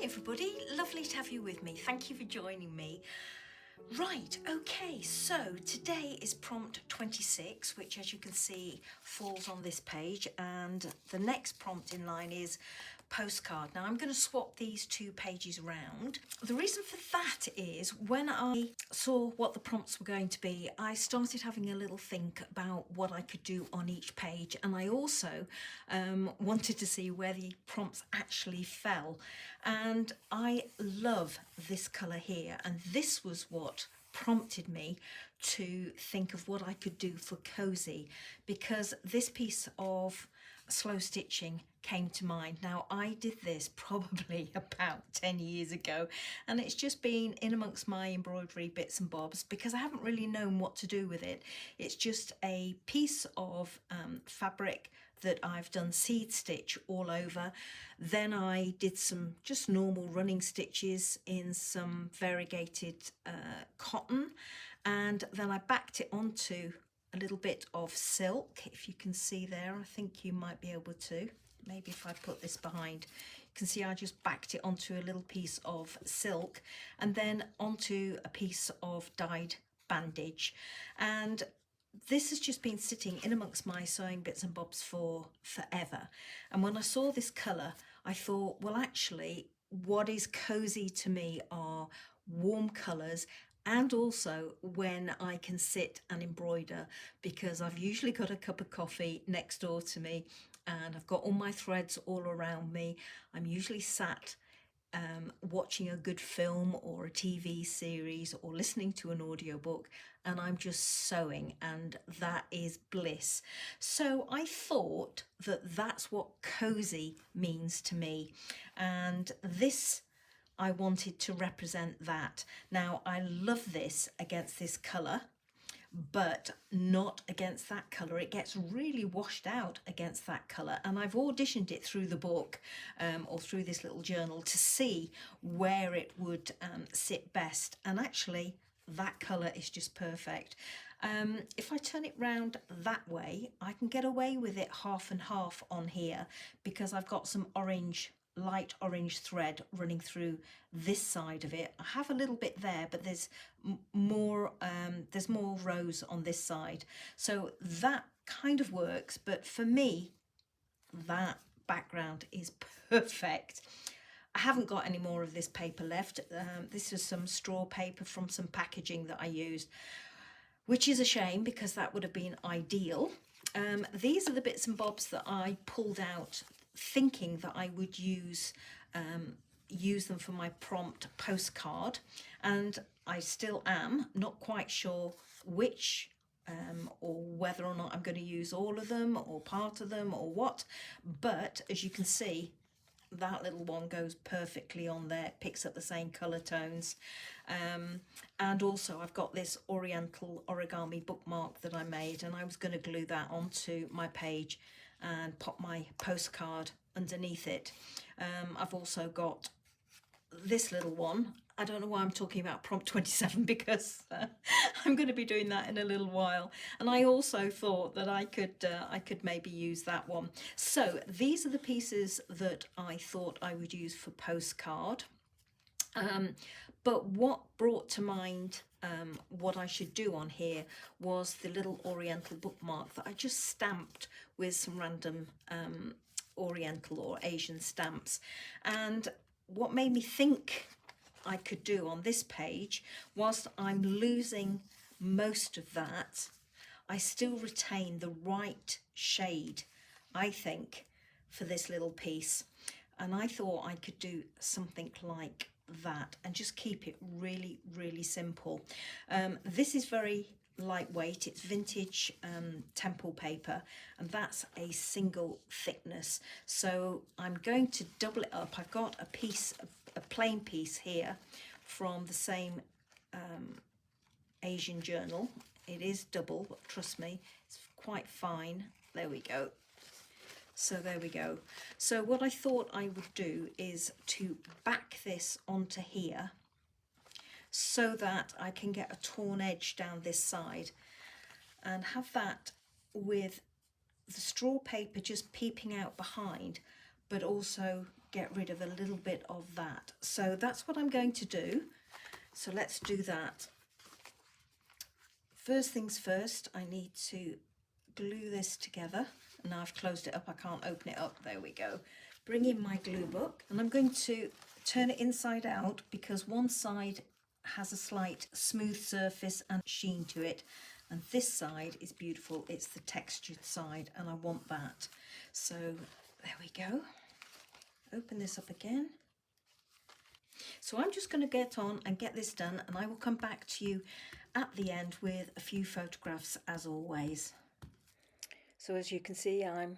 everybody, lovely to have you with me. Thank you for joining me. Right, okay, so today is prompt 26, which as you can see falls on this page, and the next prompt in line is postcard. Now I'm going to swap these two pages around. The reason for that is when I saw what the prompts were going to be, I started having a little think about what I could do on each page, and I also wanted to see where the prompts actually fell. And I love this colour here, and this was what prompted me to think of what I could do for Cosy, because this piece of slow stitching came to mind. Now I did this probably about 10 years ago, and it's just been in amongst my embroidery bits and bobs because I haven't really known what to do with it. It's just a piece of fabric that I've done seed stitch all over. Then I did some just normal running stitches in some variegated cotton, and then I backed it onto a little bit of silk. If you can see there, I think you might be able to. Maybe if I put this behind, you can see I just backed it onto a little piece of silk and then onto a piece of dyed bandage. And this has just been sitting in amongst my sewing bits and bobs for forever. And when I saw this colour, I thought, well, actually, what is cosy to me are warm colours, and also when I can sit and embroider, because I've usually got a cup of coffee next door to me and I've got all my threads all around me. I'm usually sat watching a good film or a TV series or listening to an audiobook, and I'm just sewing, and that is bliss. So I thought that that's what cosy means to me, and this I wanted to represent that. Now I love this against this colour, but not against that colour. It gets really washed out against that colour, and I've auditioned it through the book or through this little journal to see where it would sit best, and actually that colour is just perfect. If I turn it round that way, I can get away with it half and half on here because I've got some orange, light orange thread running through this side of it. I have a little bit there, but there's more rows on this side, so that kind of works. But for me, that background is perfect. I haven't got any more of this paper left. This is some straw paper from some packaging that I used, which is a shame because that would have been ideal. These are the bits and bobs that I pulled out thinking that I would use them for my prompt postcard, and I still am not quite sure which or whether or not I'm going to use all of them or part of them or what, but as you can see, that little one goes perfectly on there, picks up the same colour tones. And also I've got this oriental origami bookmark that I made, and I was going to glue that onto my page and pop my postcard underneath it. I've also got this little one. I don't know why I'm talking about prompt 27 because I'm going to be doing that in a little while, and I also thought that I could maybe use that one. So these are the pieces that I thought I would use for postcard. But what brought to mind what I should do on here was the little oriental bookmark that I just stamped with some random oriental or Asian stamps. And what made me think I could do on this page, whilst I'm losing most of that, I still retain the right shade, I think, for this little piece. And I thought I could do something like that and just keep it really, really simple. This is very lightweight. It's vintage temple paper, and that's a single thickness, so I'm going to double it up. I've got a plain piece here from the same Asian journal. It is double, but trust me, it's quite fine. There we go. So there we go. So what I thought I would do is to back this onto here so that I can get a torn edge down this side, and have that with the straw paper just peeping out behind, but also get rid of a little bit of that. So that's what I'm going to do. So let's do that. First things first, I need to glue this together. And now I've closed it up, I can't open it up. There we go. Bring in my glue book, and I'm going to turn it inside out because one side has a slight smooth surface and sheen to it, and this side is beautiful. It's the textured side, and I want that. So there we go. Open this up again. So I'm just going to get on and get this done, and I will come back to you at the end with a few photographs as always. So as you can see, I'm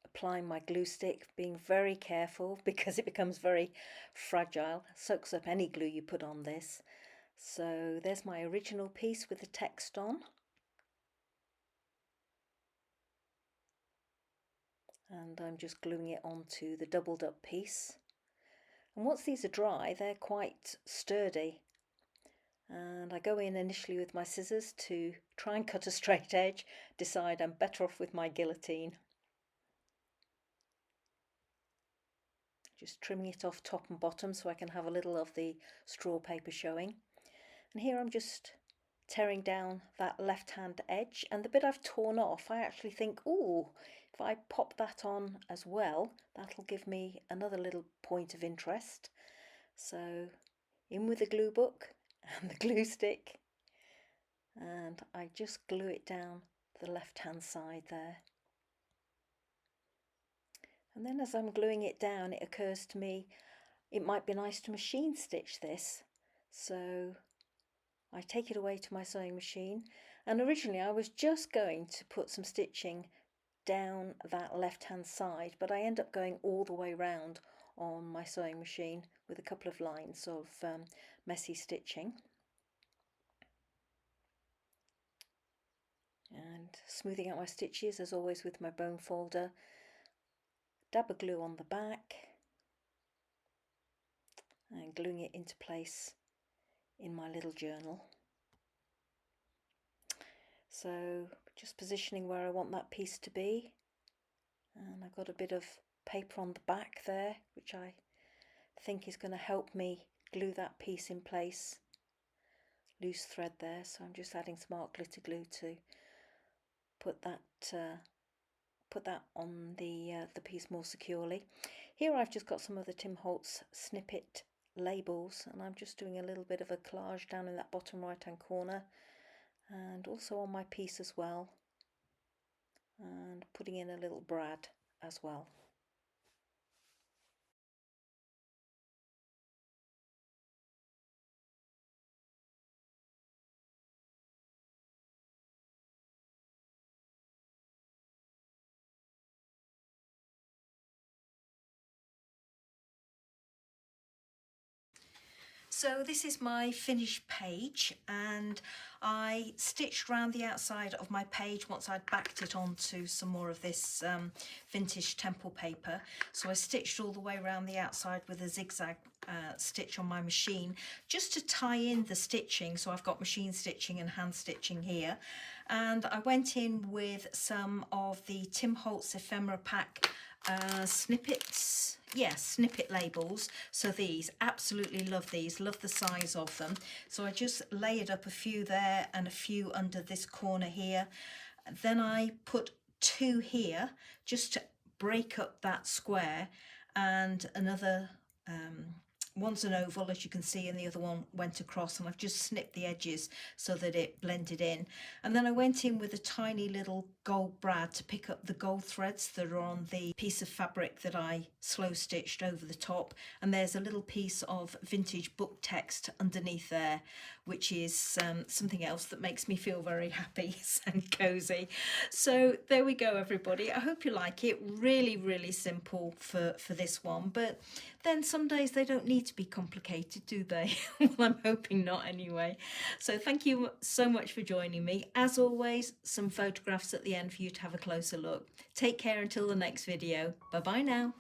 applying my glue stick, being very careful because it becomes very fragile, soaks up any glue you put on this. So there's my original piece with the text on. And I'm just gluing it onto the doubled up piece. And once these are dry, they're quite sturdy. And I go in initially with my scissors to try and cut a straight edge, decide I'm better off with my guillotine. Just trimming it off top and bottom so I can have a little of the straw paper showing. And here I'm just tearing down that left hand edge, and the bit I've torn off, I actually think, ooh, if I pop that on as well, that'll give me another little point of interest. So in with the glue book and the glue stick, and I just glue it down the left hand side there. And then as I'm gluing it down, it occurs to me it might be nice to machine stitch this. So I take it away to my sewing machine, and originally I was just going to put some stitching down that left hand side, but I end up going all the way round on my sewing machine with a couple of lines of messy stitching. And smoothing out my stitches as always with my bone folder, dab of glue on the back and gluing it into place in my little journal. So just positioning where I want that piece to be, and I've got a bit of paper on the back there which I think is going to help me glue that piece in place. Loose thread there, so I'm just adding some art glitter glue to put that on the piece more securely. Here I've just got some of the Tim Holtz snippet labels, and I'm just doing a little bit of a collage down in that bottom right hand corner, and also on my piece as well, and putting in a little brad as well. So this is my finished page, and I stitched around the outside of my page once I'd backed it onto some more of this vintage temple paper. So I stitched all the way around the outside with a zigzag stitch on my machine just to tie in the stitching. So I've got machine stitching and hand stitching here, and I went in with some of the Tim Holtz ephemera pack snippets, snippet labels. So these, absolutely love these, love the size of them. So I just layered up a few there and a few under this corner here. Then I put two here just to break up that square, and another one's an oval, as you can see, and the other one went across, and I've just snipped the edges so that it blended in. And then I went in with a tiny little gold brad to pick up the gold threads that are on the piece of fabric that I slow stitched over the top. And there's a little piece of vintage book text underneath there, which is something else that makes me feel very happy and cozy. So there we go, everybody. I hope you like it. Really, really simple for this one, but then some days they don't need to be complicated, do they? Well, I'm hoping not anyway. So thank you so much for joining me. As always, some photographs at the end for you to have a closer look. Take care until the next video. Bye bye now.